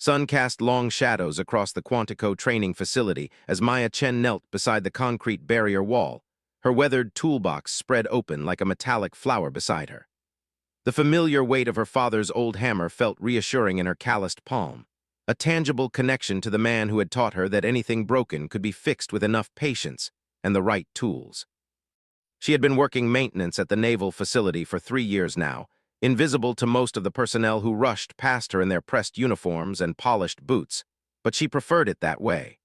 Sun cast long shadows across the Quantico training facility as Maya Chen knelt beside the concrete barrier wall, her weathered toolbox spread open like a metallic flower beside her. The familiar weight of her father's old hammer felt reassuring in her calloused palm, a tangible connection to the man who had taught her that anything broken could be fixed with enough patience and the right tools. She had been working maintenance at the naval facility for 3 years now, invisible to most of the personnel who rushed past her in their pressed uniforms and polished boots, but she preferred it that way.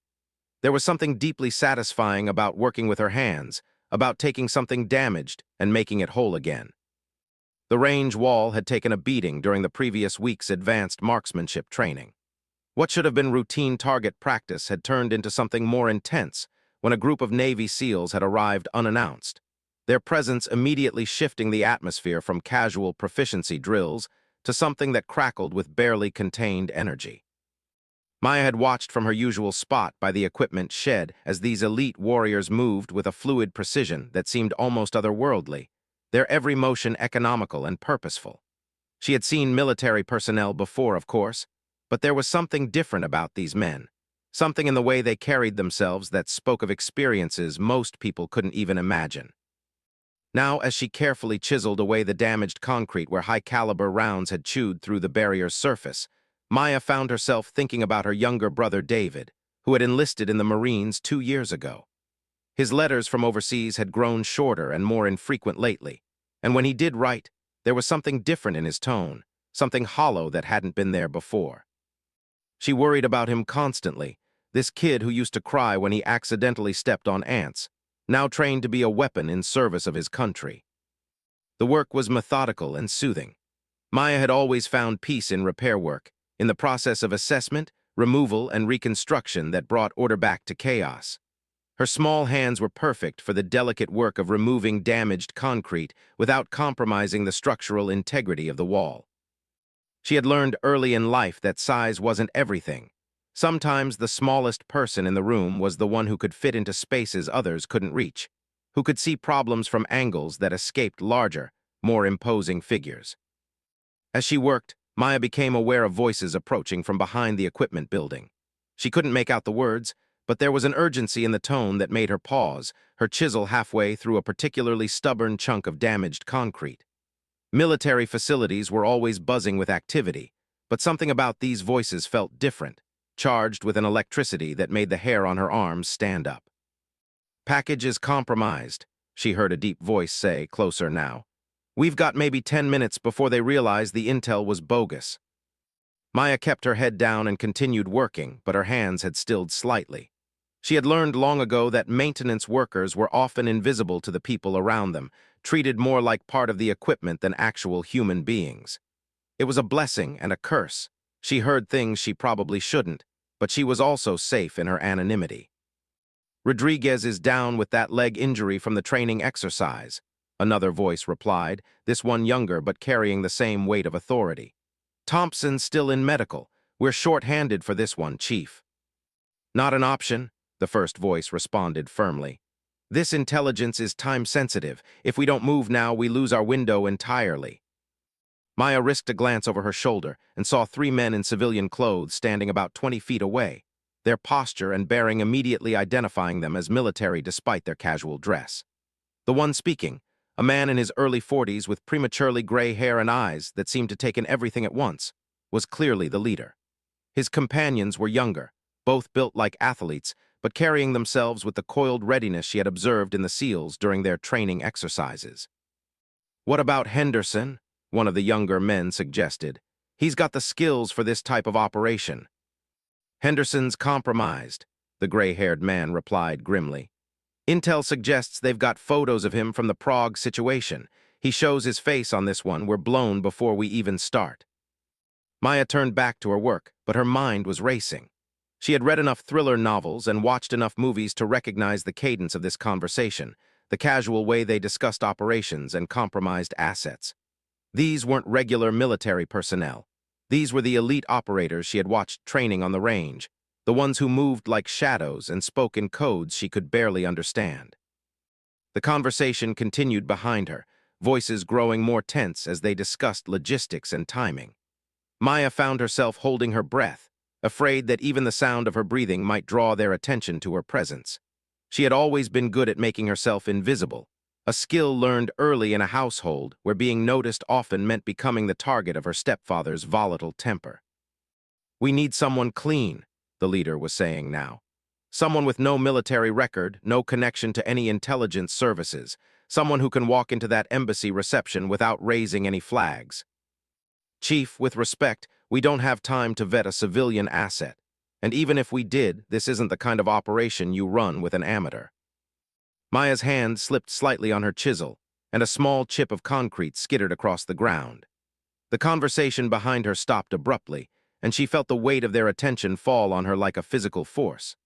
There was something deeply satisfying about working with her hands, about taking something damaged and making it whole again. The range wall had taken a beating during the previous week's advanced marksmanship training. What should have been routine target practice had turned into something more intense when a group of Navy SEALs had arrived unannounced, their presence immediately shifting the atmosphere from casual proficiency drills to something that crackled with barely contained energy. Maya had watched from her usual spot by the equipment shed as these elite warriors moved with a fluid precision that seemed almost otherworldly, their every motion economical and purposeful. She had seen military personnel before, of course, but there was something different about these men, something in the way they carried themselves that spoke of experiences most people couldn't even imagine. Now, as she carefully chiseled away the damaged concrete where high-caliber rounds had chewed through the barrier's surface, Maya found herself thinking about her younger brother David, who had enlisted in the Marines 2 years ago. His letters from overseas had grown shorter and more infrequent lately, and when he did write, there was something different in his tone, something hollow that hadn't been there before. She worried about him constantly, this kid who used to cry when he accidentally stepped on ants, now trained to be a weapon in service of his country. The work was methodical and soothing. Maya had always found peace in repair work, in the process of assessment, removal, and reconstruction that brought order back to chaos. Her small hands were perfect for the delicate work of removing damaged concrete without compromising the structural integrity of the wall. She had learned early in life that size wasn't everything. Sometimes the smallest person in the room was the one who could fit into spaces others couldn't reach, who could see problems from angles that escaped larger, more imposing figures. As she worked, Maya became aware of voices approaching from behind the equipment building. She couldn't make out the words, but there was an urgency in the tone that made her pause, her chisel halfway through a particularly stubborn chunk of damaged concrete. Military facilities were always buzzing with activity, but something about these voices felt different, charged with an electricity that made the hair on her arms stand up. "Package is compromised," she heard a deep voice say, closer now. "We've got maybe 10 minutes before they realize the intel was bogus." Maya kept her head down and continued working, but her hands had stilled slightly. She had learned long ago that maintenance workers were often invisible to the people around them, treated more like part of the equipment than actual human beings. It was a blessing and a curse. She heard things she probably shouldn't, but she was also safe in her anonymity. "Rodriguez is down with that leg injury from the training exercise," another voice replied, this one younger but carrying the same weight of authority. "Thompson's still in medical. We're short-handed for this one, Chief." "Not an option," the first voice responded firmly. "This intelligence is time-sensitive. If we don't move now, we lose our window entirely." Maya risked a glance over her shoulder and saw 3 men in civilian clothes standing about 20 feet away, their posture and bearing immediately identifying them as military despite their casual dress. The one speaking, a man in his early 40s with prematurely gray hair and eyes that seemed to take in everything at once, was clearly the leader. His companions were younger, both built like athletes, but carrying themselves with the coiled readiness she had observed in the SEALs during their training exercises. "What about Henderson?" one of the younger men suggested. "He's got the skills for this type of operation." "Henderson's compromised," the gray-haired man replied grimly. "Intel suggests they've got photos of him from the Prague situation. He shows his face on this one. We're blown before we even start." Maya turned back to her work, but her mind was racing. She had read enough thriller novels and watched enough movies to recognize the cadence of this conversation, the casual way they discussed operations and compromised assets. These weren't regular military personnel. These were the elite operators she had watched training on the range, the ones who moved like shadows and spoke in codes she could barely understand. The conversation continued behind her, voices growing more tense as they discussed logistics and timing. Maya found herself holding her breath, afraid that even the sound of her breathing might draw their attention to her presence. She had always been good at making herself invisible, a skill learned early in a household where being noticed often meant becoming the target of her stepfather's volatile temper. "We need someone clean," the leader was saying now. "Someone with no military record, no connection to any intelligence services, someone who can walk into that embassy reception without raising any flags. Chief, with respect, we don't have time to vet a civilian asset. And even if we did, this isn't the kind of operation you run with an amateur." Maya's hand slipped slightly on her chisel, and a small chip of concrete skittered across the ground. The conversation behind her stopped abruptly, and she felt the weight of their attention fall on her like a physical force.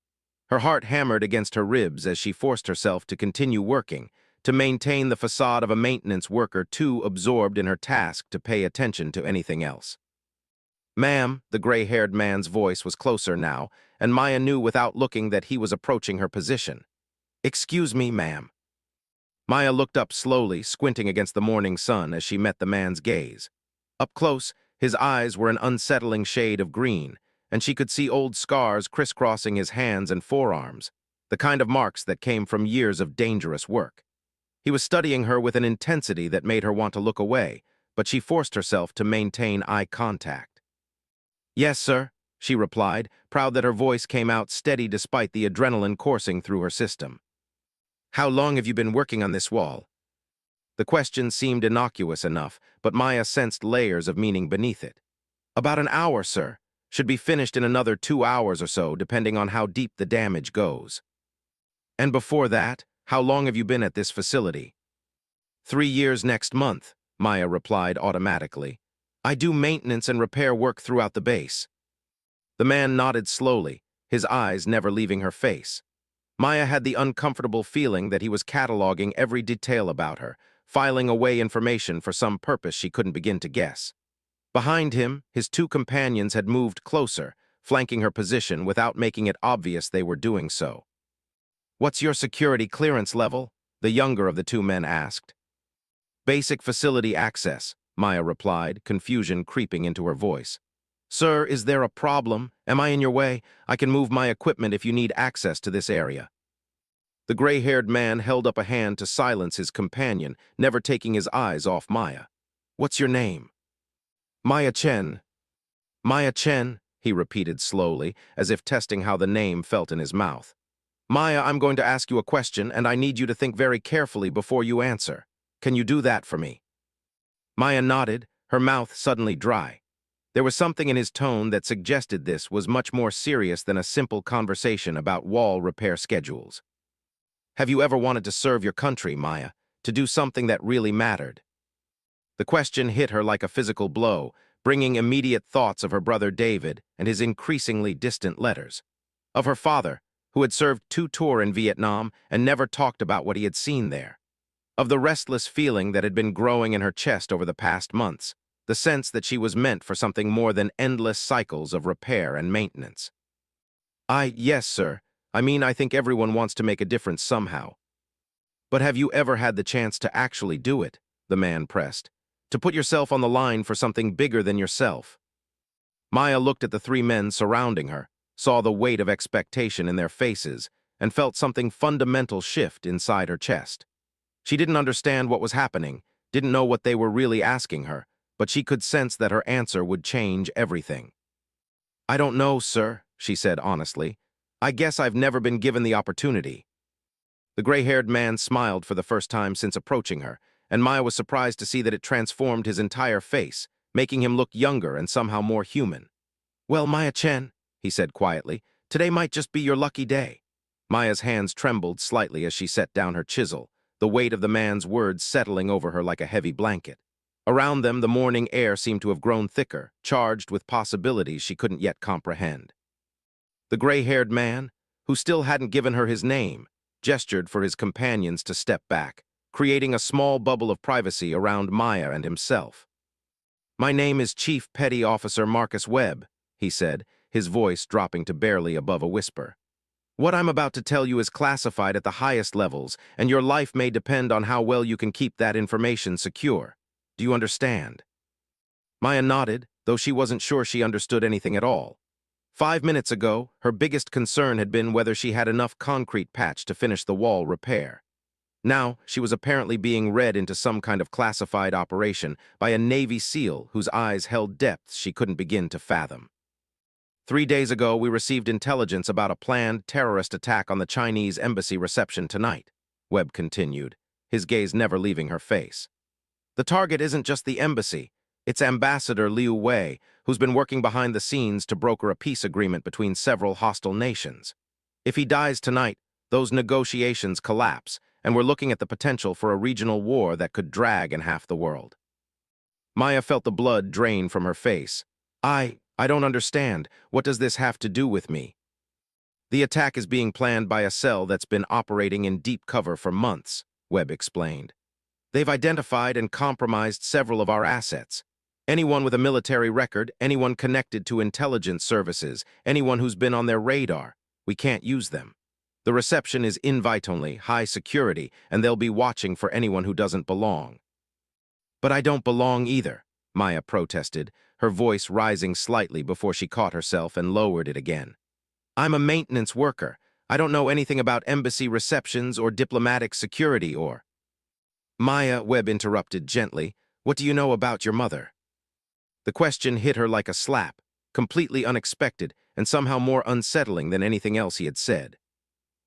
Her heart hammered against her ribs as she forced herself to continue working, to maintain the facade of a maintenance worker too absorbed in her task to pay attention to anything else. "Ma'am," the gray-haired man's voice was closer now, and Maya knew without looking that he was approaching her position. "Excuse me, ma'am." Maya looked up slowly, squinting against the morning sun as she met the man's gaze. Up close, his eyes were an unsettling shade of green, and she could see old scars crisscrossing his hands and forearms, the kind of marks that came from years of dangerous work. He was studying her with an intensity that made her want to look away, but she forced herself to maintain eye contact. "Yes, sir," she replied, proud that her voice came out steady despite the adrenaline coursing through her system. "How long have you been working on this wall?" The question seemed innocuous enough, but Maya sensed layers of meaning beneath it. "About an hour, sir. Should be finished in another 2 hours or so, depending on how deep the damage goes." "And before that, how long have you been at this facility?" 3 years next month," Maya replied automatically. "I do maintenance and repair work throughout the base." The man nodded slowly, his eyes never leaving her face. Maya had the uncomfortable feeling that he was cataloging every detail about her, filing away information for some purpose she couldn't begin to guess. Behind him, his two companions had moved closer, flanking her position without making it obvious they were doing so. "What's your security clearance level?" the younger of the two men asked. "Basic facility access," Maya replied, confusion creeping into her voice. "Sir, is there a problem? Am I in your way? I can move my equipment if you need access to this area." The gray-haired man held up a hand to silence his companion, never taking his eyes off Maya. "What's your name?" "Maya Chen." "Maya Chen," he repeated slowly, as if testing how the name felt in his mouth. "Maya, I'm going to ask you a question, and I need you to think very carefully before you answer. Can you do that for me?" Maya nodded, her mouth suddenly dry. There was something in his tone that suggested this was much more serious than a simple conversation about wall repair schedules. "Have you ever wanted to serve your country, Maya, to do something that really mattered?" The question hit her like a physical blow, bringing immediate thoughts of her brother David and his increasingly distant letters. Of her father, who had served 2 tours in Vietnam and never talked about what he had seen there. Of the restless feeling that had been growing in her chest over the past months, the sense that she was meant for something more than endless cycles of repair and maintenance. Yes, sir. I think everyone wants to make a difference somehow." "But have you ever had the chance to actually do it?" the man pressed. "To put yourself on the line for something bigger than yourself?" Maya looked at the 3 men surrounding her, saw the weight of expectation in their faces, and felt something fundamental shift inside her chest. She didn't understand what was happening, didn't know what they were really asking her, but she could sense that her answer would change everything. "I don't know, sir," she said honestly. "I guess I've never been given the opportunity." The gray-haired man smiled for the first time since approaching her, and Maya was surprised to see that it transformed his entire face, making him look younger and somehow more human. "Well, Maya Chen," he said quietly, "today might just be your lucky day." Maya's hands trembled slightly as she set down her chisel, the weight of the man's words settling over her like a heavy blanket. Around them, the morning air seemed to have grown thicker, charged with possibilities she couldn't yet comprehend. The gray-haired man, who still hadn't given her his name, gestured for his companions to step back, creating a small bubble of privacy around Maya and himself. "My name is Chief Petty Officer Marcus Webb," he said, his voice dropping to barely above a whisper. "What I'm about to tell you is classified at the highest levels, and your life may depend on how well you can keep that information secure. Do you understand?" Maya nodded, though she wasn't sure she understood anything at all. 5 minutes ago, her biggest concern had been whether she had enough concrete patch to finish the wall repair. Now, she was apparently being read into some kind of classified operation by a Navy SEAL whose eyes held depths she couldn't begin to fathom. 3 days ago, we received intelligence about a planned terrorist attack on the Chinese embassy reception tonight, Webb continued, his gaze never leaving her face. The target isn't just the embassy, it's Ambassador Liu Wei, who's been working behind the scenes to broker a peace agreement between several hostile nations. If he dies tonight, those negotiations collapse, and we're looking at the potential for a regional war that could drag in half the world. Maya felt the blood drain from her face. I don't understand. What does this have to do with me? The attack is being planned by a cell that's been operating in deep cover for months, Webb explained. They've identified and compromised several of our assets. Anyone with a military record, anyone connected to intelligence services, anyone who's been on their radar, we can't use them. The reception is invite-only, high security, and they'll be watching for anyone who doesn't belong. But I don't belong either, Maya protested, her voice rising slightly before she caught herself and lowered it again. I'm a maintenance worker. I don't know anything about embassy receptions or diplomatic security or... Maya, Webb interrupted gently, what do you know about your mother? The question hit her like a slap, completely unexpected and somehow more unsettling than anything else he had said.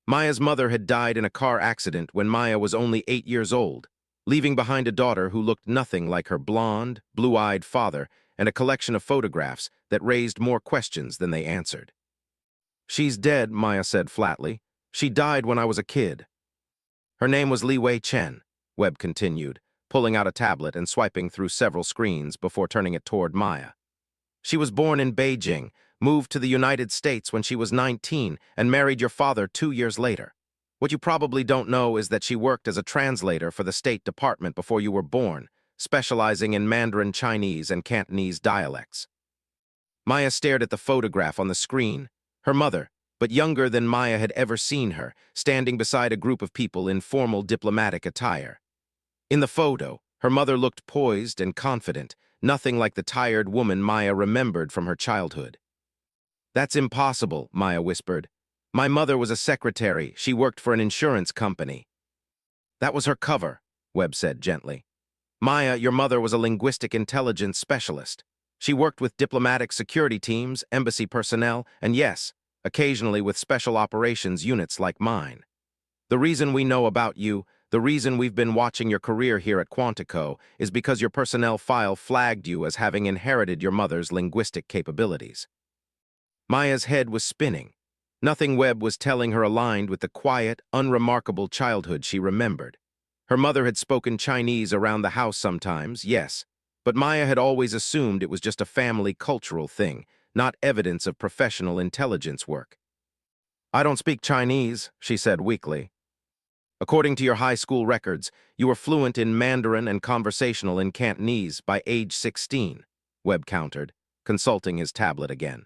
Maya's mother had died in a car accident when Maya was only 8 years old, leaving behind a daughter who looked nothing like her blonde, blue-eyed father and a collection of photographs that raised more questions than they answered. She's dead, Maya said flatly. She died when I was a kid. Her name was Li Wei Chen, Webb continued, pulling out a tablet and swiping through several screens before turning it toward Maya. She was born in Beijing, moved to the United States when she was 19, and married your father 2 years later. What you probably don't know is that she worked as a translator for the State Department before you were born, specializing in Mandarin Chinese and Cantonese dialects. Maya stared at the photograph on the screen, her mother, but younger than Maya had ever seen her, standing beside a group of people in formal diplomatic attire. In the photo, her mother looked poised and confident, nothing like the tired woman Maya remembered from her childhood. That's impossible, Maya whispered. My mother was a secretary. She worked for an insurance company. That was her cover, Webb said gently. Maya, your mother was a linguistic intelligence specialist. She worked with diplomatic security teams, embassy personnel, and yes, occasionally with special operations units like mine. The reason we know about you, the reason we've been watching your career here at Quantico, is because your personnel file flagged you as having inherited your mother's linguistic capabilities. Maya's head was spinning. Nothing Webb was telling her aligned with the quiet, unremarkable childhood she remembered. Her mother had spoken Chinese around the house sometimes, yes, but Maya had always assumed it was just a family cultural thing, not evidence of professional intelligence work. I don't speak Chinese, she said weakly. According to your high school records, you were fluent in Mandarin and conversational in Cantonese by age 16, Webb countered, consulting his tablet again.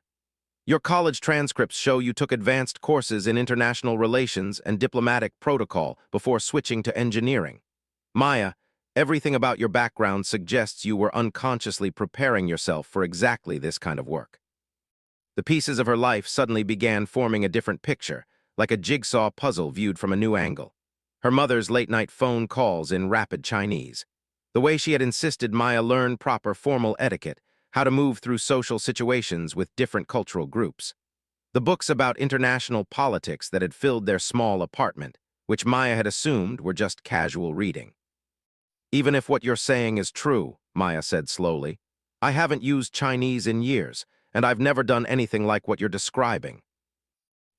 Your college transcripts show you took advanced courses in international relations and diplomatic protocol before switching to engineering. Maya, everything about your background suggests you were unconsciously preparing yourself for exactly this kind of work. The pieces of her life suddenly began forming a different picture, like a jigsaw puzzle viewed from a new angle. Her mother's late-night phone calls in rapid Chinese. The way she had insisted Maya learn proper formal etiquette, how to move through social situations with different cultural groups. The books about international politics that had filled their small apartment, which Maya had assumed were just casual reading. Even if what you're saying is true, Maya said slowly, I haven't used Chinese in years, and I've never done anything like what you're describing.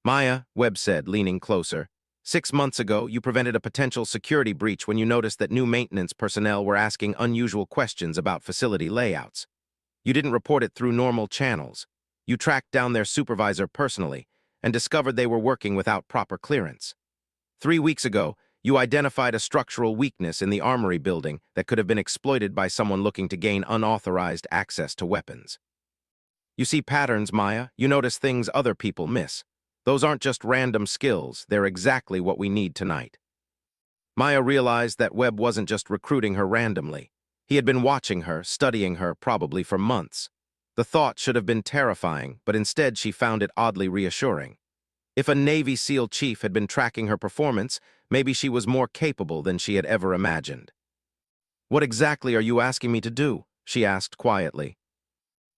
Maya, Webb said, leaning closer, 6 months ago, you prevented a potential security breach when you noticed that new maintenance personnel were asking unusual questions about facility layouts. You didn't report it through normal channels. You tracked down their supervisor personally and discovered they were working without proper clearance. 3 weeks ago, you identified a structural weakness in the armory building that could have been exploited by someone looking to gain unauthorized access to weapons. You see patterns, Maya. You notice things other people miss. Those aren't just random skills. They're exactly what we need tonight. Maya realized that Webb wasn't just recruiting her randomly. He had been watching her, studying her, probably for months. The thought should have been terrifying, but instead she found it oddly reassuring. If a Navy SEAL chief had been tracking her performance, maybe she was more capable than she had ever imagined. "What exactly are you asking me to do?" she asked quietly.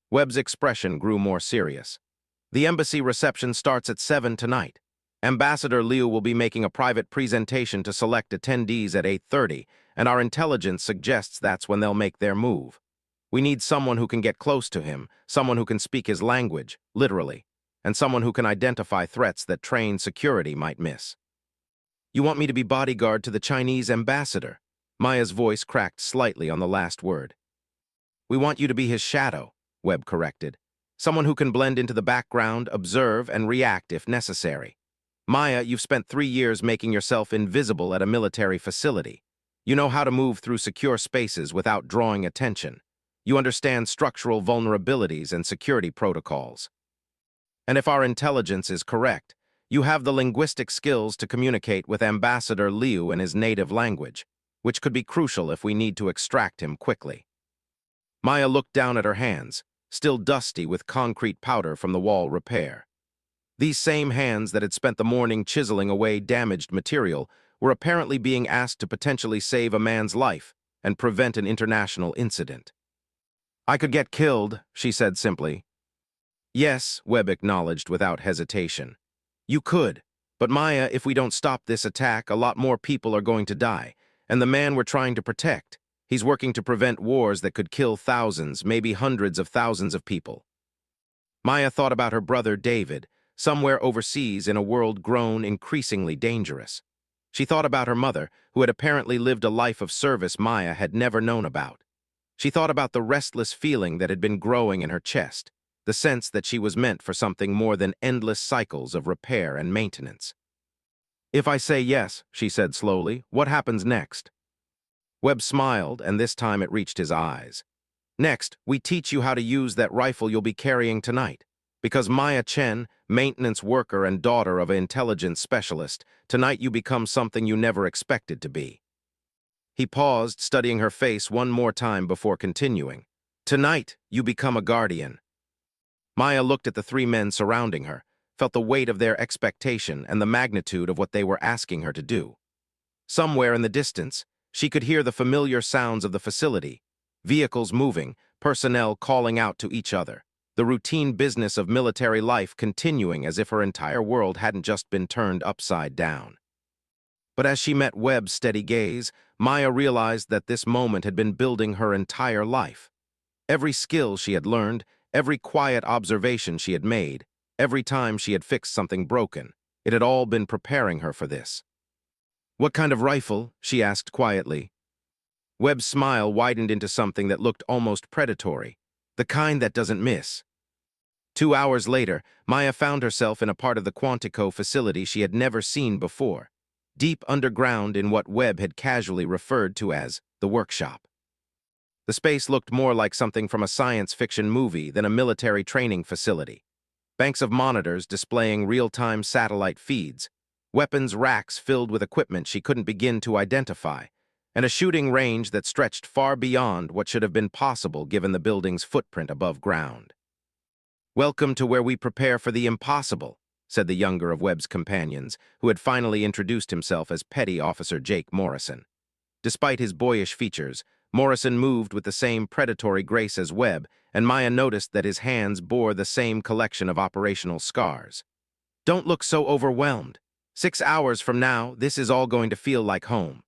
Webb's expression grew more serious. "The embassy reception starts at 7 tonight. Ambassador Liu will be making a private presentation to select attendees at 8:30, and our intelligence suggests that's when they'll make their move. We need someone who can get close to him, someone who can speak his language, literally, and someone who can identify threats that trained security might miss." "You want me to be bodyguard to the Chinese ambassador?" Maya's voice cracked slightly on the last word. "We want you to be his shadow," Webb corrected. "Someone who can blend into the background, observe, and react if necessary. Maya, you've spent 3 years making yourself invisible at a military facility. You know how to move through secure spaces without drawing attention. You understand structural vulnerabilities and security protocols. And if our intelligence is correct, you have the linguistic skills to communicate with Ambassador Liu in his native language, which could be crucial if we need to extract him quickly." Maya looked down at her hands, still dusty with concrete powder from the wall repair. These same hands that had spent the morning chiseling away damaged material were apparently being asked to potentially save a man's life and prevent an international incident. "I could get killed," she said simply. "Yes," Webb acknowledged without hesitation. "You could. But Maya, if we don't stop this attack, a lot more people are going to die. And the man we're trying to protect, he's working to prevent wars that could kill thousands, maybe hundreds of thousands of people." Maya thought about her brother David, somewhere overseas in a world grown increasingly dangerous. She thought about her mother, who had apparently lived a life of service Maya had never known about. She thought about the restless feeling that had been growing in her chest, the sense that she was meant for something more than endless cycles of repair and maintenance. "If I say yes," she said slowly, "what happens next?" Webb smiled, and this time it reached his eyes. "Next, we teach you how to use that rifle you'll be carrying tonight. Because Maya Chen, maintenance worker and daughter of an intelligence specialist, tonight you become something you never expected to be." He paused, studying her face one more time before continuing. "Tonight, you become a guardian." Maya looked at the 3 men surrounding her, felt the weight of their expectation and the magnitude of what they were asking her to do. Somewhere in the distance, she could hear the familiar sounds of the facility, vehicles moving, personnel calling out to each other, the routine business of military life continuing as if her entire world hadn't just been turned upside down. But as she met Webb's steady gaze, Maya realized that this moment had been building her entire life. Every skill she had learned, every quiet observation she had made, every time she had fixed something broken, it had all been preparing her for this. "What kind of rifle?" she asked quietly. Webb's smile widened into something that looked almost predatory, the kind that doesn't miss. 2 hours later, Maya found herself in a part of the Quantico facility she had never seen before, deep underground in what Webb had casually referred to as the workshop. The space looked more like something from a science fiction movie than a military training facility. Banks of monitors displaying real-time satellite feeds, weapons racks filled with equipment she couldn't begin to identify, and a shooting range that stretched far beyond what should have been possible given the building's footprint above ground. "Welcome to where we prepare for the impossible," said the younger of Webb's companions, who had finally introduced himself as Petty Officer Jake Morrison. Despite his boyish features, Morrison moved with the same predatory grace as Webb, and Maya noticed that his hands bore the same collection of operational scars. "Don't look so overwhelmed. 6 hours from now, this is all going to feel like home."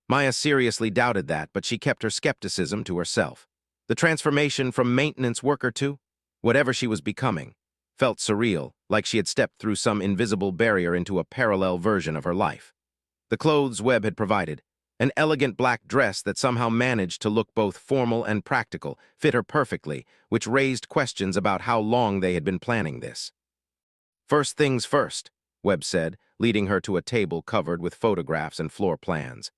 Maya seriously doubted that, but she kept her skepticism to herself. The transformation from maintenance worker to whatever she was becoming felt surreal, like she had stepped through some invisible barrier into a parallel version of her life. The clothes Webb had provided, an elegant black dress that somehow managed to look both formal and practical, fit her perfectly, which raised questions about how long they had been planning this. "First things first," Webb said, leading her to a table covered with photographs and floor plans.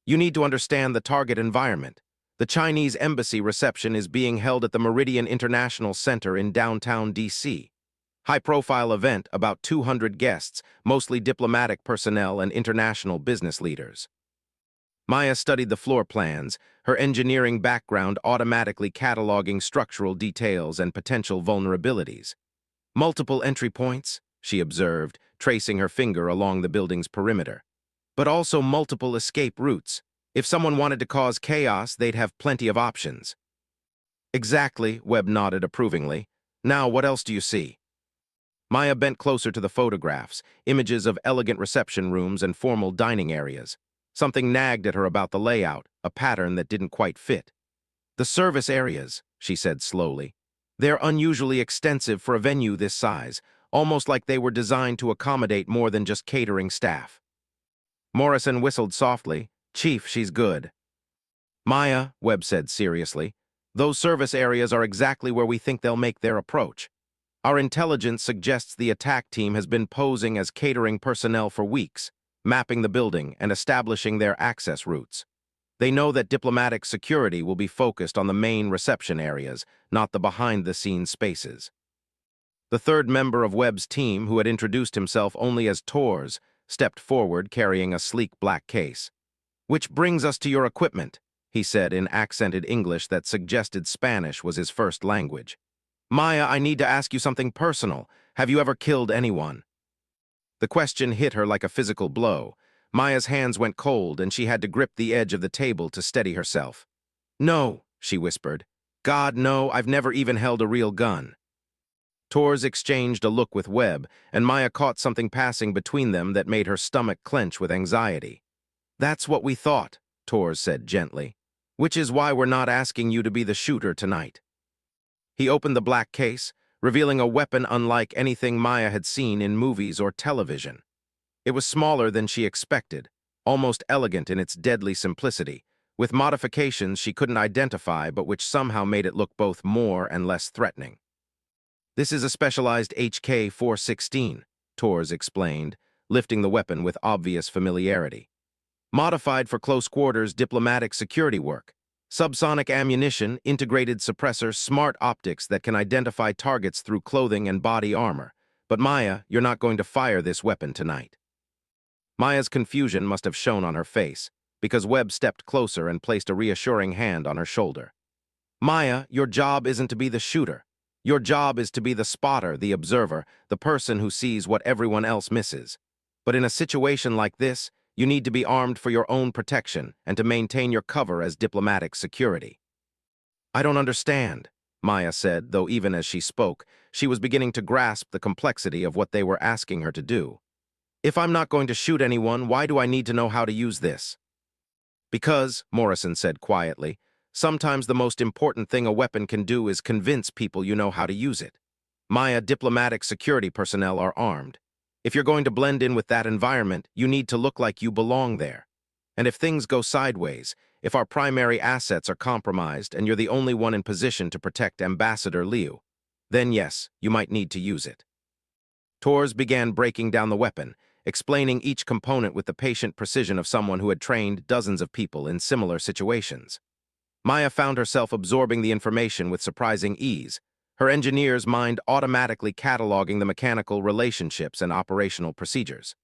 "You need to understand the target environment. The Chinese embassy reception is being held at the Meridian International Center in downtown D.C. High-profile event, about 200 guests, mostly diplomatic personnel and international business leaders." Maya studied the floor plans, her engineering background automatically cataloging structural details and potential vulnerabilities. Multiple entry points, she observed, tracing her finger along the building's perimeter. But also multiple escape routes. If someone wanted to cause chaos, they'd have plenty of options. Exactly, Webb nodded approvingly. Now, what else do you see? Maya bent closer to the photographs, images of elegant reception rooms and formal dining areas. Something nagged at her about the layout, a pattern that didn't quite fit. The service areas, she said slowly. They're unusually extensive for a venue this size, almost like they were designed to accommodate more than just catering staff. Morrison whistled softly. Chief, she's good. Maya, Webb said seriously, those service areas are exactly where we think they'll make their approach. Our intelligence suggests the attack team has been posing as catering personnel for weeks, mapping the building and establishing their access routes. They know that diplomatic security will be focused on the main reception areas, not the behind-the-scenes spaces. The third member of Webb's team, who had introduced himself only as Tors, stepped forward carrying a sleek black case. Which brings us to your equipment, he said in accented English that suggested Spanish was his first language. Maya, I need to ask you something personal. Have you ever killed anyone? The question hit her like a physical blow. Maya's hands went cold and she had to grip the edge of the table to steady herself. No, she whispered. God, no, I've never even held a real gun. Tors exchanged a look with Webb, and Maya caught something passing between them that made her stomach clench with anxiety. That's what we thought, Tors said gently. Which is why we're not asking you to be the shooter tonight. He opened the black case, revealing a weapon unlike anything Maya had seen in movies or television. It was smaller than she expected, almost elegant in its deadly simplicity, with modifications she couldn't identify but which somehow made it look both more and less threatening. This is a specialized HK-416, Tors explained, lifting the weapon with obvious familiarity. Modified for close-quarters diplomatic security work. Subsonic ammunition, integrated suppressor, smart optics that can identify targets through clothing and body armor. But Maya, you're not going to fire this weapon tonight. Maya's confusion must have shown on her face, because Webb stepped closer and placed a reassuring hand on her shoulder. Maya, your job isn't to be the shooter. Your job is to be the spotter, the observer, the person who sees what everyone else misses. But in a situation like this, you need to be armed for your own protection and to maintain your cover as diplomatic security. I don't understand, Maya said, though even as she spoke, she was beginning to grasp the complexity of what they were asking her to do. If I'm not going to shoot anyone, why do I need to know how to use this? Because, Morrison said quietly, sometimes the most important thing a weapon can do is convince people you know how to use it. Maya, diplomatic security personnel are armed. If you're going to blend in with that environment, you need to look like you belong there. And if things go sideways, if our primary assets are compromised and you're the only one in position to protect Ambassador Liu, then yes, you might need to use it. Tors began breaking down the weapon, explaining each component with the patient precision of someone who had trained dozens of people in similar situations. Maya found herself absorbing the information with surprising ease, her engineer's mind automatically cataloging the mechanical relationships and operational procedures.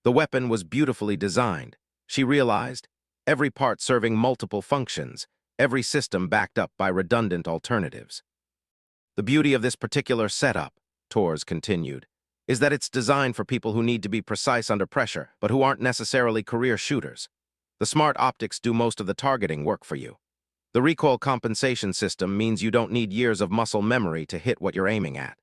The weapon was beautifully designed, she realized, every part serving multiple functions, every system backed up by redundant alternatives. The beauty of this particular setup, Tors continued, is that it's designed for people who need to be precise under pressure, but who aren't necessarily career shooters. The smart optics do most of the targeting work for you. The recoil compensation system means you don't need years of muscle memory to hit what you're aiming at.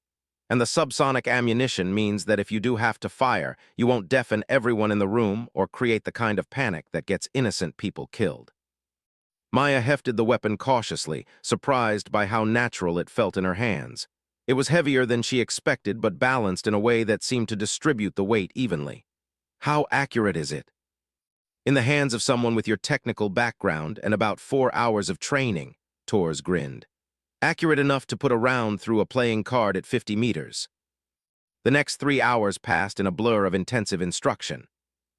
And the subsonic ammunition means that if you do have to fire, you won't deafen everyone in the room or create the kind of panic that gets innocent people killed. Maya hefted the weapon cautiously, surprised by how natural it felt in her hands. It was heavier than she expected, but balanced in a way that seemed to distribute the weight evenly. How accurate is it? In the hands of someone with your technical background and about 4 hours of training, Tors grinned. Accurate enough to put a round through a playing card at 50 meters. The next 3 hours passed in a blur of intensive instruction.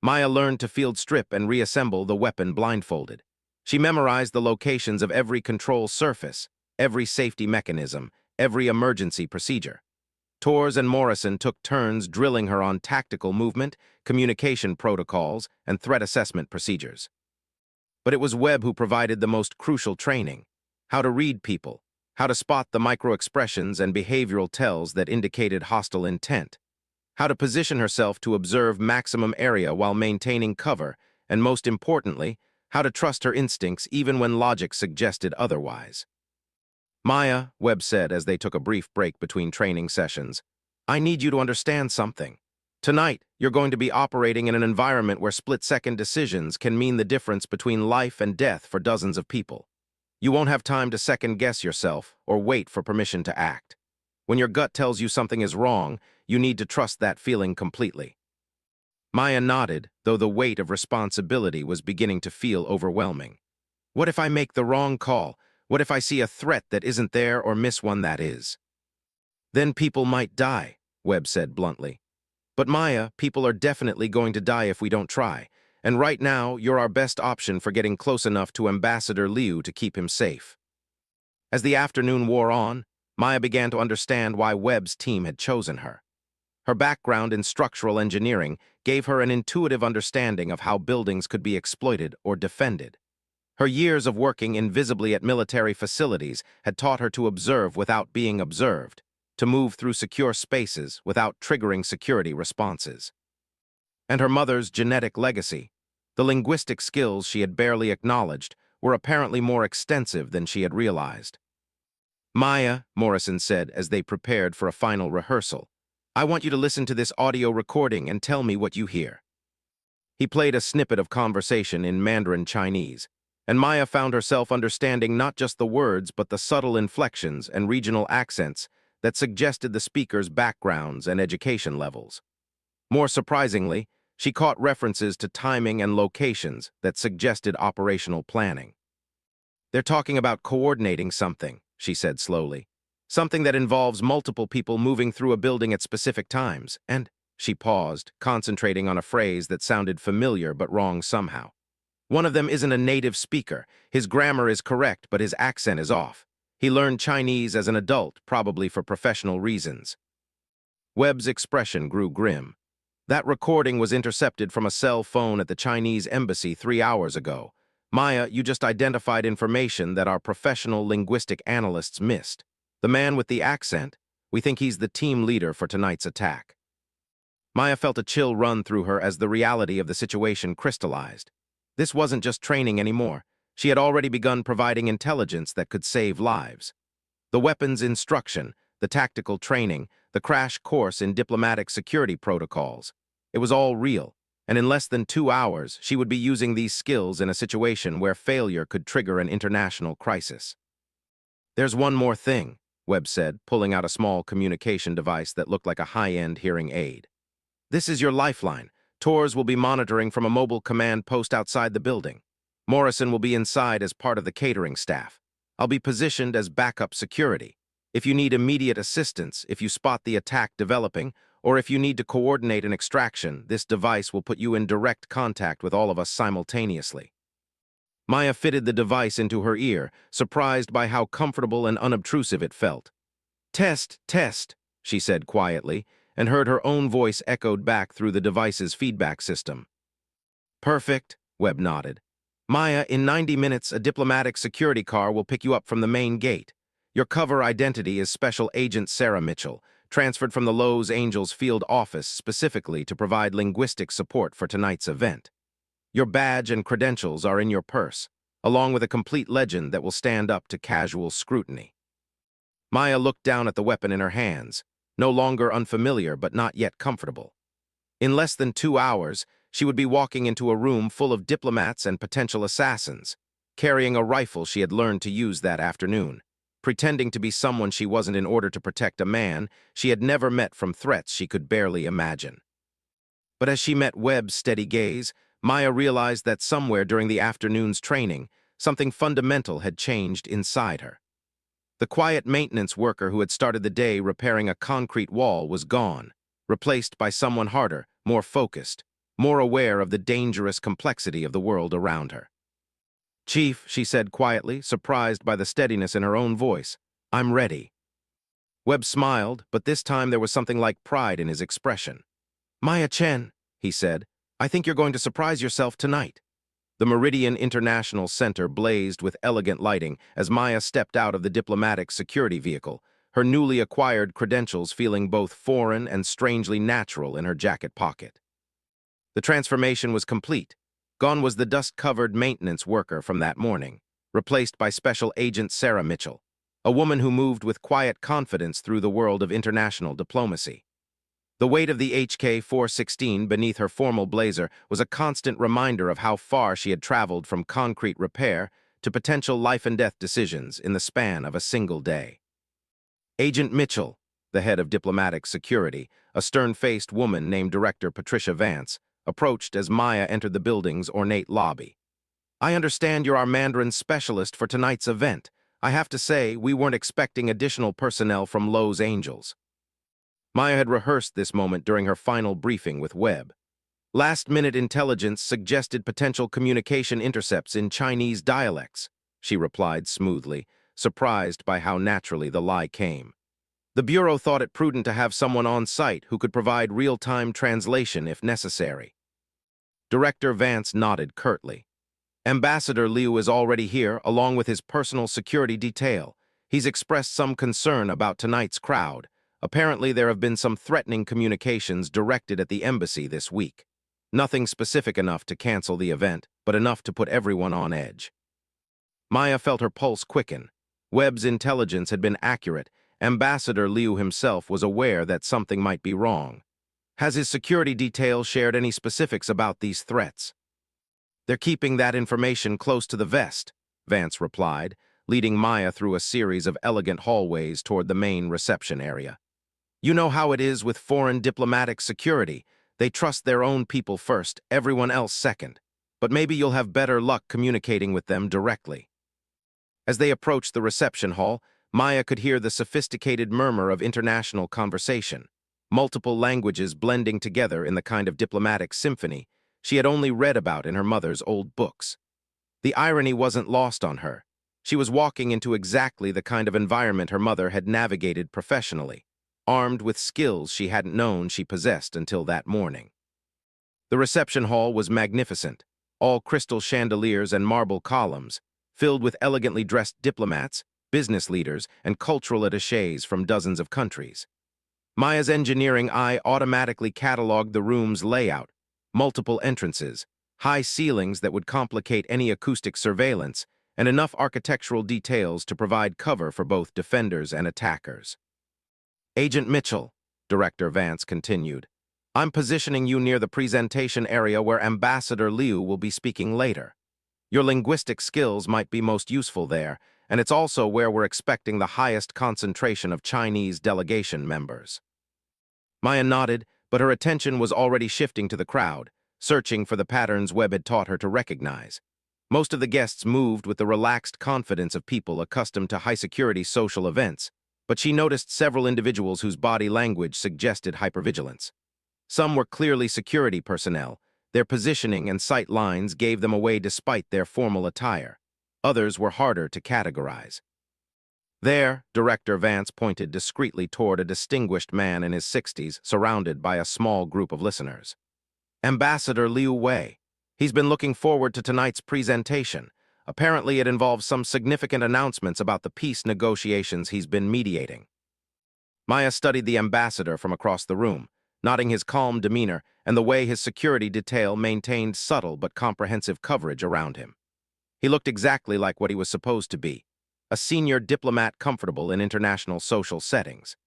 Maya learned to field strip and reassemble the weapon blindfolded. She memorized the locations of every control surface, every safety mechanism, every emergency procedure. Tors and Morrison took turns drilling her on tactical movement, communication protocols, and threat assessment procedures. But it was Webb who provided the most crucial training: how to read people, how to spot the micro-expressions and behavioral tells that indicated hostile intent, how to position herself to observe maximum area while maintaining cover, and most importantly, how to trust her instincts even when logic suggested otherwise. Maya, Webb said as they took a brief break between training sessions, I need you to understand something. Tonight, you're going to be operating in an environment where split-second decisions can mean the difference between life and death for dozens of people. You won't have time to second-guess yourself or wait for permission to act. When your gut tells you something is wrong, you need to trust that feeling completely. Maya nodded, though the weight of responsibility was beginning to feel overwhelming. What if I make the wrong call? What if I see a threat that isn't there or miss one that is? Then people might die, Webb said bluntly. But Maya, people are definitely going to die if we don't try, and right now you're our best option for getting close enough to Ambassador Liu to keep him safe. As the afternoon wore on, Maya began to understand why Webb's team had chosen her. Her background in structural engineering gave her an intuitive understanding of how buildings could be exploited or defended. Her years of working invisibly at military facilities had taught her to observe without being observed, to move through secure spaces without triggering security responses. And her mother's genetic legacy, the linguistic skills she had barely acknowledged, were apparently more extensive than she had realized. Maya, Morrison said as they prepared for a final rehearsal, I want you to listen to this audio recording and tell me what you hear. He played a snippet of conversation in Mandarin Chinese, and Maya found herself understanding not just the words but the subtle inflections and regional accents that suggested the speaker's backgrounds and education levels. More surprisingly, she caught references to timing and locations that suggested operational planning. They're talking about coordinating something, she said slowly. Something that involves multiple people moving through a building at specific times, and she paused, concentrating on a phrase that sounded familiar but wrong somehow. One of them isn't a native speaker. His grammar is correct, but his accent is off. He learned Chinese as an adult, probably for professional reasons. Webb's expression grew grim. That recording was intercepted from a cell phone at the Chinese embassy 3 hours ago. Maya, you just identified information that our professional linguistic analysts missed. The man with the accent, we think he's the team leader for tonight's attack. Maya felt a chill run through her as the reality of the situation crystallized. This wasn't just training anymore. She had already begun providing intelligence that could save lives. The weapons instruction, the tactical training, the crash course in diplomatic security protocols. It was all real, and in less than 2 hours, she would be using these skills in a situation where failure could trigger an international crisis. There's one more thing, Webb said, pulling out a small communication device that looked like a high-end hearing aid. This is your lifeline. Tours will be monitoring from a mobile command post outside the building. Morrison will be inside as part of the catering staff. I'll be positioned as backup security. If you need immediate assistance, if you spot the attack developing, or if you need to coordinate an extraction, this device will put you in direct contact with all of us simultaneously. Maya fitted the device into her ear, surprised by how comfortable and unobtrusive it felt. Test, test, she said quietly, and heard her own voice echoed back through the device's feedback system. Perfect, Webb nodded. Maya, in 90 minutes, a diplomatic security car will pick you up from the main gate. Your cover identity is Special Agent Sarah Mitchell, transferred from the Los Angeles field office specifically to provide linguistic support for tonight's event. Your badge and credentials are in your purse, along with a complete legend that will stand up to casual scrutiny. Maya looked down at the weapon in her hands, no longer unfamiliar but not yet comfortable. In less than 2 hours, she would be walking into a room full of diplomats and potential assassins, carrying a rifle she had learned to use that afternoon, pretending to be someone she wasn't in order to protect a man she had never met from threats she could barely imagine. But as she met Webb's steady gaze, Maya realized that somewhere during the afternoon's training, something fundamental had changed inside her. The quiet maintenance worker who had started the day repairing a concrete wall was gone, replaced by someone harder, more focused, more aware of the dangerous complexity of the world around her. Chief, she said quietly, surprised by the steadiness in her own voice, I'm ready. Webb smiled, but this time there was something like pride in his expression. Maya Chen, he said, I think you're going to surprise yourself tonight. The Meridian International Center blazed with elegant lighting as Maya stepped out of the diplomatic security vehicle, her newly acquired credentials feeling both foreign and strangely natural in her jacket pocket. The transformation was complete. Gone was the dust-covered maintenance worker from that morning, replaced by Special Agent Sarah Mitchell, a woman who moved with quiet confidence through the world of international diplomacy. The weight of the HK-416 beneath her formal blazer was a constant reminder of how far she had traveled from concrete repair to potential life-and-death decisions in the span of a single day. Agent Mitchell, the head of diplomatic security, a stern-faced woman named Director Patricia Vance, approached as Maya entered the building's ornate lobby. "I understand you're our Mandarin specialist for tonight's event. I have to say, we weren't expecting additional personnel from Los Angeles." Maya had rehearsed this moment during her final briefing with Webb. "Last-minute intelligence suggested potential communication intercepts in Chinese dialects," she replied smoothly, surprised by how naturally the lie came. "The Bureau thought it prudent to have someone on site who could provide real-time translation if necessary." Director Vance nodded curtly. "Ambassador Liu is already here, along with his personal security detail. He's expressed some concern about tonight's crowd. Apparently, there have been some threatening communications directed at the embassy this week. Nothing specific enough to cancel the event, but enough to put everyone on edge." Maya felt her pulse quicken. Webb's intelligence had been accurate. Ambassador Liu himself was aware that something might be wrong. "Has his security detail shared any specifics about these threats?" "They're keeping that information close to the vest," Vance replied, leading Maya through a series of elegant hallways toward the main reception area. "You know how it is with foreign diplomatic security. They trust their own people first, everyone else second. But maybe you'll have better luck communicating with them directly." As they approached the reception hall, Maya could hear the sophisticated murmur of international conversation, multiple languages blending together in the kind of diplomatic symphony she had only read about in her mother's old books. The irony wasn't lost on her. She was walking into exactly the kind of environment her mother had navigated professionally, armed with skills she hadn't known she possessed until that morning. The reception hall was magnificent, all crystal chandeliers and marble columns, filled with elegantly dressed diplomats, business leaders, and cultural attachés from dozens of countries. Maya's engineering eye automatically cataloged the room's layout: multiple entrances, high ceilings that would complicate any acoustic surveillance, and enough architectural details to provide cover for both defenders and attackers. "Agent Mitchell," Director Vance continued, "I'm positioning you near the presentation area where Ambassador Liu will be speaking later. Your linguistic skills might be most useful there, and it's also where we're expecting the highest concentration of Chinese delegation members." Maya nodded, but her attention was already shifting to the crowd, searching for the patterns Webb had taught her to recognize. Most of the guests moved with the relaxed confidence of people accustomed to high-security social events, but she noticed several individuals whose body language suggested hypervigilance. Some were clearly security personnel. Their positioning and sight lines gave them away despite their formal attire. Others were harder to categorize. There, Director Vance pointed discreetly toward a distinguished man in his 60s, surrounded by a small group of listeners. "Ambassador Liu Wei. He's been looking forward to tonight's presentation. Apparently it involves some significant announcements about the peace negotiations he's been mediating." Maya studied the ambassador from across the room, noting his calm demeanor and the way his security detail maintained subtle but comprehensive coverage around him. He looked exactly like what he was supposed to be, a senior diplomat comfortable in international social settings.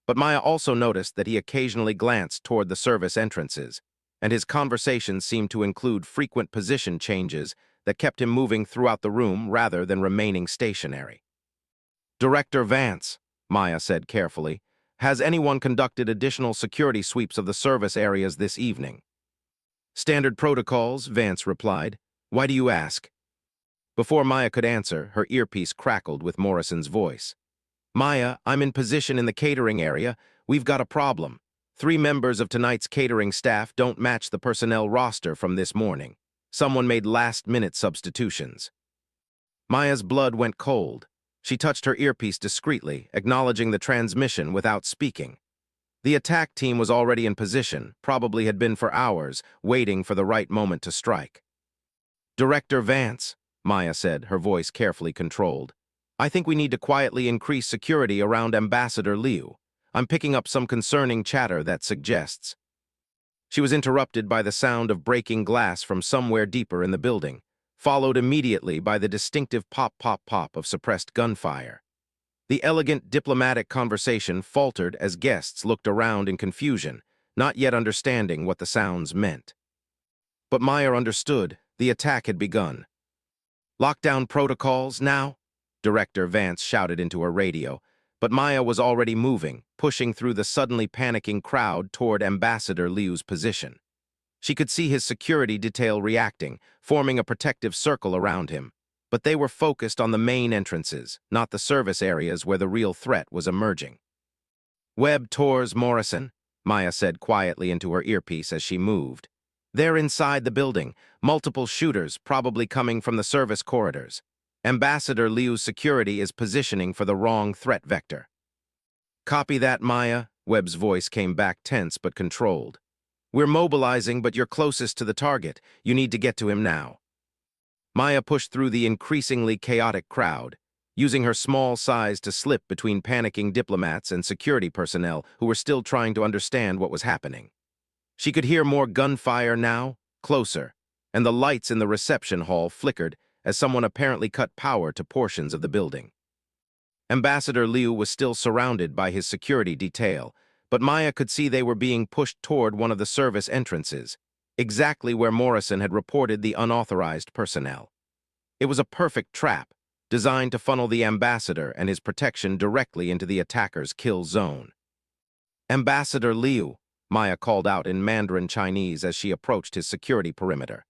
But Maya also noticed that he occasionally glanced toward the service entrances, and his conversations seemed to include frequent position changes that kept him moving throughout the room rather than remaining stationary. "Director Vance," Maya said carefully, "has anyone conducted additional security sweeps of the service areas this evening?" "Standard protocols," Vance replied. "Why do you ask?" Before Maya could answer, her earpiece crackled with Morrison's voice. "Maya, I'm in position in the catering area. We've got a problem. 3 members of tonight's catering staff don't match the personnel roster from this morning. Someone made last-minute substitutions." Maya's blood went cold. She touched her earpiece discreetly, acknowledging the transmission without speaking. The attack team was already in position, probably had been for hours, waiting for the right moment to strike. Director Vance, Maya said, her voice carefully controlled. I think we need to quietly increase security around Ambassador Liu. I'm picking up some concerning chatter that suggests. She was interrupted by the sound of breaking glass from somewhere deeper in the building, followed immediately by the distinctive pop-pop-pop of suppressed gunfire. The elegant diplomatic conversation faltered as guests looked around in confusion, not yet understanding what the sounds meant. But Meyer understood. The attack had begun. "Lockdown protocols now?" Director Vance shouted into her radio, but Maya was already moving, pushing through the suddenly panicking crowd toward Ambassador Liu's position. She could see his security detail reacting, forming a protective circle around him, but they were focused on the main entrances, not the service areas where the real threat was emerging. "Webb Torres Morrison," Maya said quietly into her earpiece as she moved. "They're inside the building, multiple shooters probably coming from the service corridors. Ambassador Liu's security is positioning for the wrong threat vector." "Copy that, Maya," Webb's voice came back tense but controlled. "We're mobilizing, but you're closest to the target. You need to get to him now." Maya pushed through the increasingly chaotic crowd, using her small size to slip between panicking diplomats and security personnel who were still trying to understand what was happening. She could hear more gunfire now, closer, and the lights in the reception hall flickered as someone apparently cut power to portions of the building. Ambassador Liu was still surrounded by his security detail, but Maya could see they were being pushed toward one of the service entrances, exactly where Morrison had reported the unauthorized personnel. It was a perfect trap, designed to funnel the ambassador and his protection directly into the attacker's kill zone. "Ambassador Liu," Maya called out in Mandarin Chinese as she approached his security perimeter.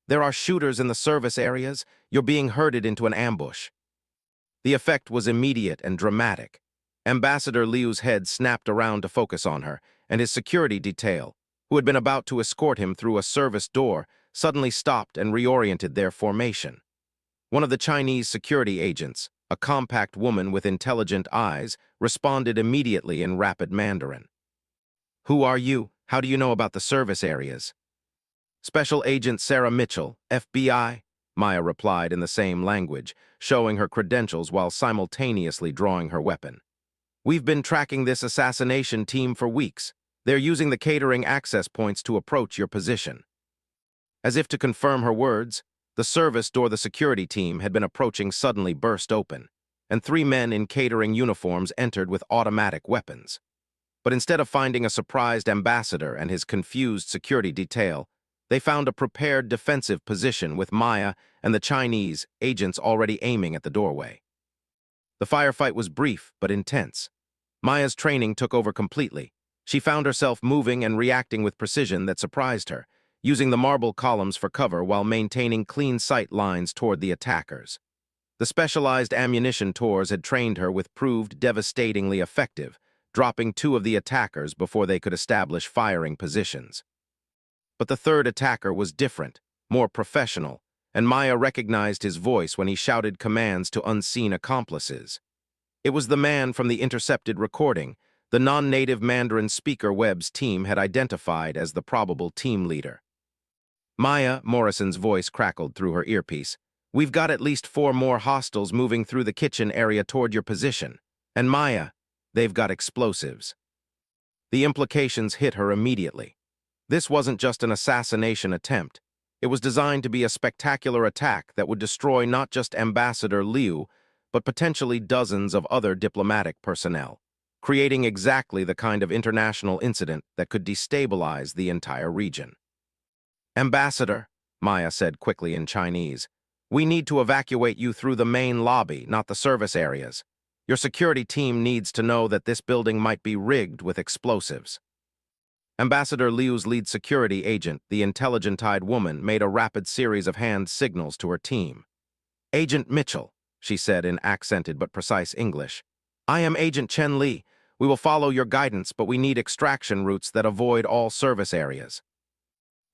"There are shooters in the service areas. You're being herded into an ambush." The effect was immediate and dramatic. Ambassador Liu's head snapped around to focus on her, and his security detail, who had been about to escort him through a service door, suddenly stopped and reoriented their formation. One of the Chinese security agents, a compact woman with intelligent eyes, responded immediately in rapid Mandarin. "Who are you? How do you know about the service areas?" "Special Agent Sarah Mitchell, FBI," Maya replied in the same language, showing her credentials while simultaneously drawing her weapon. "We've been tracking this assassination team for weeks. They're using the catering access points to approach your position." As if to confirm her words, the service door the security team had been approaching suddenly burst open, and 3 men in catering uniforms entered with automatic weapons. But instead of finding a surprised ambassador and his confused security detail, they found a prepared defensive position with Maya and the Chinese agents already aiming at the doorway. The firefight was brief but intense. Maya's training took over completely. She found herself moving and reacting with precision that surprised her, using the marble columns for cover while maintaining clean sight lines toward the attackers. The specialized ammunition tours had trained her with proved devastatingly effective, dropping 2 of the attackers before they could establish firing positions. But the third attacker was different, more professional, and Maya recognized his voice when he shouted commands to unseen accomplices. It was the man from the intercepted recording, the non-native Mandarin speaker Webb's team had identified as the probable team leader. "Maya," Morrison's voice crackled through her earpiece, "we've got at least 4 more hostiles moving through the kitchen area toward your position. And Maya, they've got explosives." The implications hit her immediately. This wasn't just an assassination attempt. It was designed to be a spectacular attack that would destroy not just Ambassador Liu, but potentially dozens of other diplomatic personnel, creating exactly the kind of international incident that could destabilize the entire region. "Ambassador," Maya said quickly in Chinese, "we need to evacuate you through the main lobby, not the service areas. Your security team needs to know that this building might be rigged with explosives." Ambassador Liu's lead security agent, the intelligent-eyed woman, made a rapid series of hand signals to her team. "Agent Mitchell," she said in accented but precise English, "I am Agent Chen Li. We will follow your guidance, but we need extraction routes that avoid all service areas."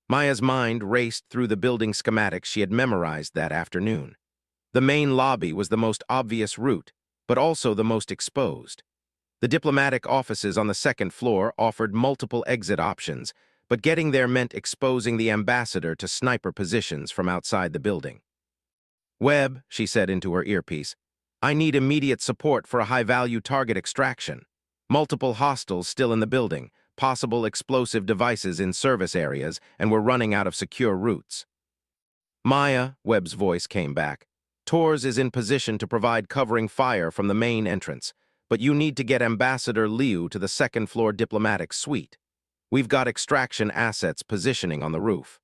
Maya's mind raced through the building schematics she had memorized that afternoon. The main lobby was the most obvious route, but also the most exposed. The diplomatic offices on the 2nd floor offered multiple exit options, but getting there meant exposing the ambassador to sniper positions from outside the building. "Webb," she said into her earpiece, "I need immediate support for a high-value target extraction. Multiple hostiles still in the building, possible explosive devices in service areas, and we're running out of secure routes." "Maya," Webb's voice came back, "Tors is in position to provide covering fire from the main entrance, but you need to get Ambassador Liu to the second-floor diplomatic suite. We've got extraction assets positioning on the roof."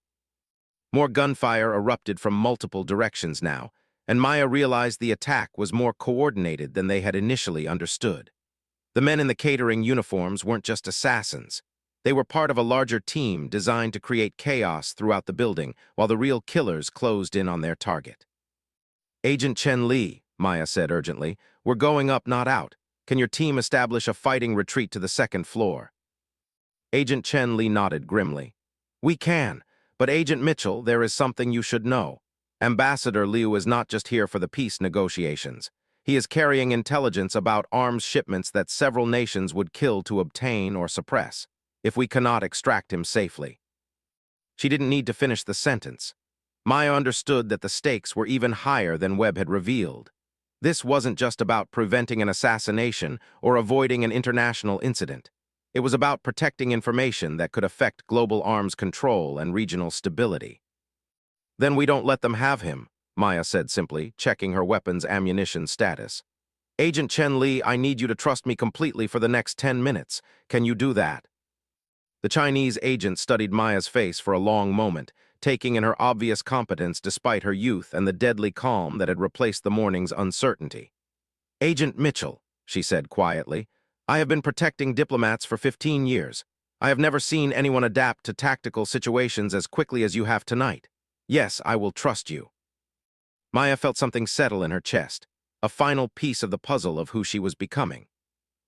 More gunfire erupted from multiple directions now, and Maya realized the attack was more coordinated than they had initially understood. The men in the catering uniforms weren't just assassins. They were part of a larger team designed to create chaos throughout the building while the real killers closed in on their target. "Agent Chen Li," Maya said urgently, "we're going up, not out. Can your team establish a fighting retreat to the second floor?" Agent Chen Li nodded grimly. "We can, but Agent Mitchell, there is something you should know. Ambassador Liu is not just here for the peace negotiations. He is carrying intelligence about arms shipments that several nations would kill to obtain or suppress, if we cannot extract him safely." She didn't need to finish the sentence. Maya understood that the stakes were even higher than Webb had revealed. This wasn't just about preventing an assassination or avoiding an international incident. It was about protecting information that could affect global arms control and regional stability. "Then we don't let them have him," Maya said simply, checking her weapon's ammunition status. "Agent Chen Li, I need you to trust me completely for the next 10 minutes. Can you do that?" The Chinese agent studied Maya's face for a long moment, taking in her obvious competence despite her youth and the deadly calm that had replaced the morning's uncertainty. "Agent Mitchell," she said quietly, "I have been protecting diplomats for 15 years. I have never seen anyone adapt to tactical situations as quickly as you have tonight. Yes, I will trust you." Maya felt something settle in her chest, a final piece of the puzzle of who she was becoming.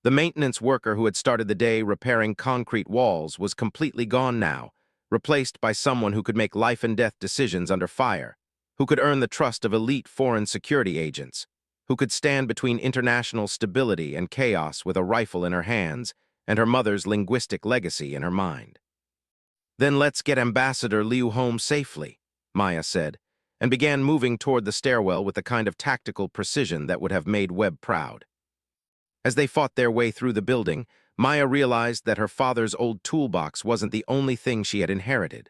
The maintenance worker who had started the day repairing concrete walls was completely gone now, replaced by someone who could make life-and-death decisions under fire, who could earn the trust of elite foreign security agents, who could stand between international stability and chaos with a rifle in her hands and her mother's linguistic legacy in her mind. "Then let's get Ambassador Liu home safely," Maya said, and began moving toward the stairwell with the kind of tactical precision that would have made Webb proud. As they fought their way through the building, Maya realized that her father's old toolbox wasn't the only thing she had inherited.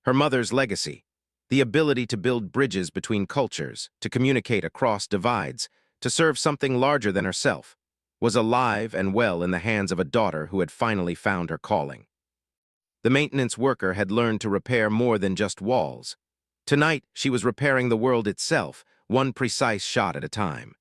Her mother's legacy, the ability to build bridges between cultures, to communicate across divides, to serve something larger than herself, was alive and well in the hands of a daughter who had finally found her calling. The maintenance worker had learned to repair more than just walls. Tonight, she was repairing the world itself, one precise shot at a time.